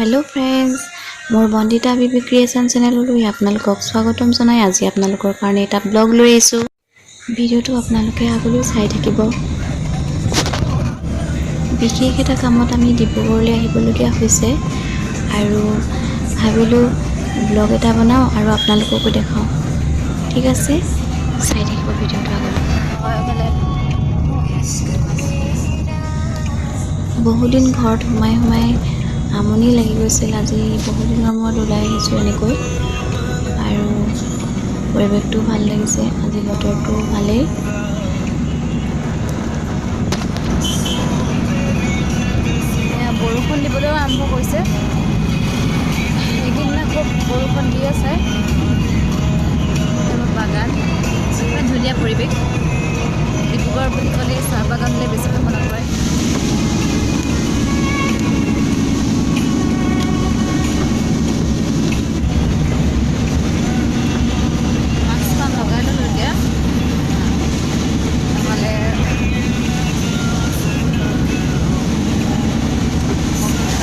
Hello' friends, মোৰ বন্দিতা বিবি creation চেনেললৈ আপোনালোকক স্বাগতম জনাই আজি আপোনালোকৰ কাৰণে এটা ব্লগ লৈ আহিছোঁ। ভিডিঅ'টো আপোনালোকে আগলৈ চাই থাকিব। বিশেষ এটা কামত আমি ডিব্ৰুগড়লৈ আহিবলগীয়া হৈছে আৰু ভাবিলোঁ ব্লগ এটা বনাওঁ আৰু আপোনালোককো দেখাওঁ। ঠিক আছে, চাই থাকিব ভিডিঅ'টো আগলৈ। বহুদিন ঘৰত সোমাই আমনি লাগি গৈছিল। আজি বহুদিনৰ মূৰত ওলাই আহিছোঁ এনেকৈ আৰু পৰিৱেশটোও ভাল লাগিছে। আজি বতৰটো ভালেই। বৰষুণ দিবলৈও আৰম্ভ কৰিছে। এইকেইদিন আকৌ বৰষুণ দি আছে। বাগান ইমান ধুনীয়া পৰিৱেশ। ডিব্ৰুগড় বুলি ক'লে চাহ বাগানলৈ বেছিকৈ মনত পৰে। মাস্কখন লগাই ল'লোঁ এতিয়া, নহ'লে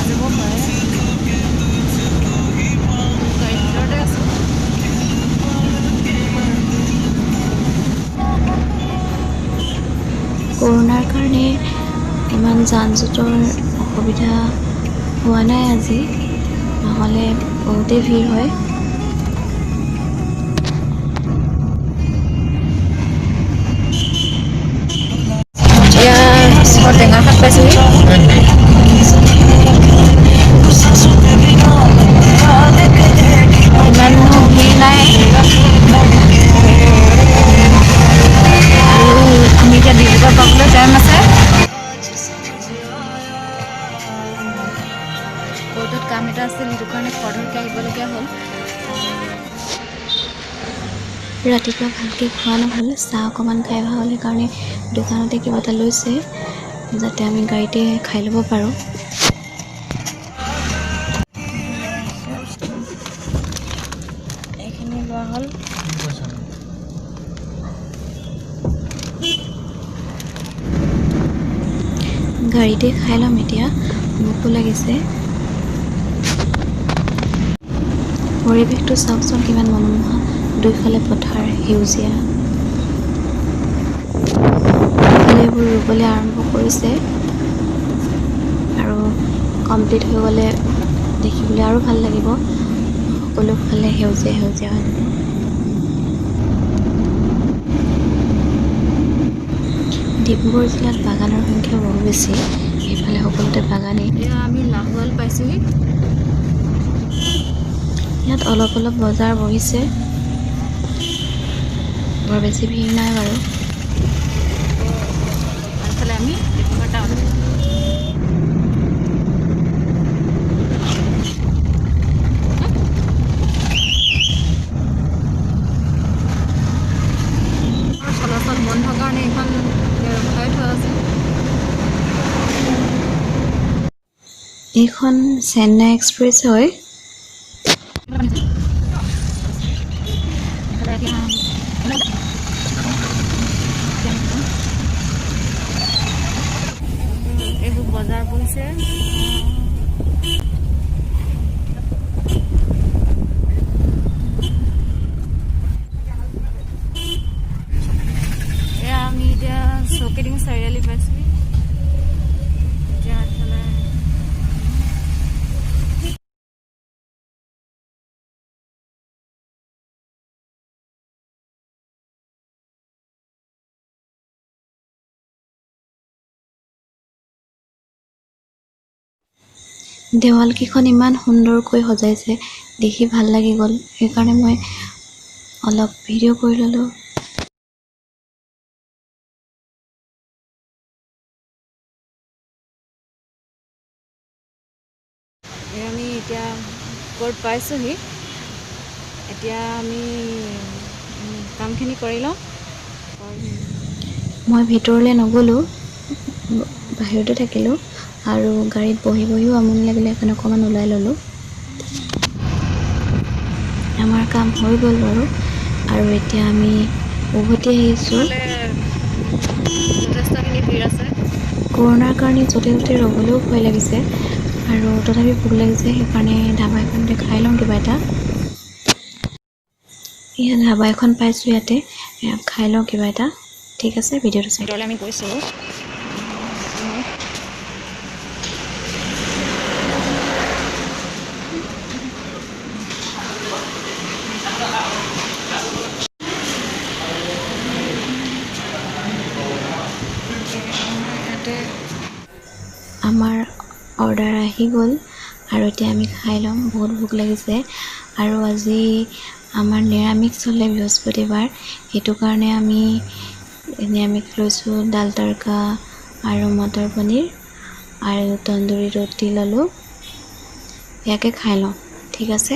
যাব পাৰে। গাড়ীৰ ভিতৰতে আছোঁ। কৰোণাৰ কাৰণে ইমান যান জঁটৰ অসুবিধা হোৱা নাই আজি, নহ'লে বহুতেই ভিৰ হয়। এতিয়া টেঙা শাক পাইছোঁহি। ইমানো ভিৰ নাই আৰু আমি এতিয়া ডিব্ৰুগড় পাবলৈ টাইম আছে। কোৰ্টত কাম এটা আছিল, সেইটো কাৰণে খৰধৰকৈ আহিবলগীয়া হ'ল। ৰাতিপুৱা ভালকৈ খোৱা নহ'ল, চাহ অকণমান খাই অহা হ'লে কাৰণে দোকানতে কিবা এটা লৈছে যাতে আমি গাড়ীতে খাই ল'ব পাৰোঁ। এইখিনি লোৱা হ'ল। গাড়ীতে খাই ল'ম এতিয়া, ভোকো লাগিছে। পৰিৱেশটো চাওকচোন কিমান মনোমোহা, দুইফালে পথাৰ সেউজীয়া। এইবোৰ ৰুবলৈ আৰম্ভ কৰিছে আৰু কমপ্লিট হৈ গ'লে দেখিবলৈ আৰু ভাল লাগিব। সকলোফালে সেউজীয়া হৈ যাব। ডিব্ৰুগড় জিলাত বাগানৰ সংখ্যা বহু বেছি, এইফালে সকলোতে বাগানেই। এতিয়া আমি লাহোৱাল পাইছোঁহি। ইয়াত অলপ বজাৰ বহিছে, বৰ বেছি ভিৰ নাই বাৰু। এইফালে আমি ডিব্ৰুগড় টাউন। চলাচল বন্ধৰ কাৰণে এইখন ৰখাই থোৱা আছে। এইখন চেন্নাই এক্সপ্ৰেছ হয়। এইবোৰ বজাৰ বহিছে। এয়া আমি এতিয়া চৌকিডিং চাৰিআলি পাইছোঁহি। এতিয়া এইফালে দেৱালকেইখন ইমান সুন্দৰকৈ সজাইছে, দেখি ভাল লাগি গ'ল। সেইকাৰণে মই অলপ ভিডিঅ' কৰি ল'লোঁ। আমি এতিয়া ক'ত পাইছোঁহি। এতিয়া আমি কামখিনি কৰি লওঁ। মই ভিতৰলৈ নগ'লোঁ, বাহিৰতে থাকিলোঁ আৰু গাড়ীত বহিও আমনি লাগিলে, সেইকাৰণে অকণমান ওলাই ল'লোঁ। আমাৰ কাম হৈ গ'ল বাৰু আৰু এতিয়া আমি উভতি আহিছোঁ। যথেষ্টখিনি ভিৰ আছে। কৰোণাৰ কাৰণে য'তে ত'তে ৰ'বলৈও ভয় লাগিছে আৰু তথাপি ভোক লাগিছে, সেইকাৰণে ধাবা এখনতে খাই লওঁ কিবা এটা। ইয়াত ধাবা এখন পাইছোঁ, ইয়াতে খাই লওঁ কিবা এটা। ঠিক আছে, ভিডিঅ'টো চাই ভিতৰলৈ আমি গৈছোঁ। আমাৰ অৰ্ডাৰ আহি গ'ল আৰু এতিয়া আমি খাই ল'ম। বহুত ভোক লাগিছে আৰু আজি আমাৰ নিৰামিষ চলে, বৃহস্পতিবাৰ, সেইটো কাৰণে আমি নিৰামিষ লৈছোঁ। দাল তড়কা আৰু মটৰ পনীৰ আৰু তন্দুৰী ৰুটি ল'লোঁ। ইয়াকে খাই লওঁ। ঠিক আছে।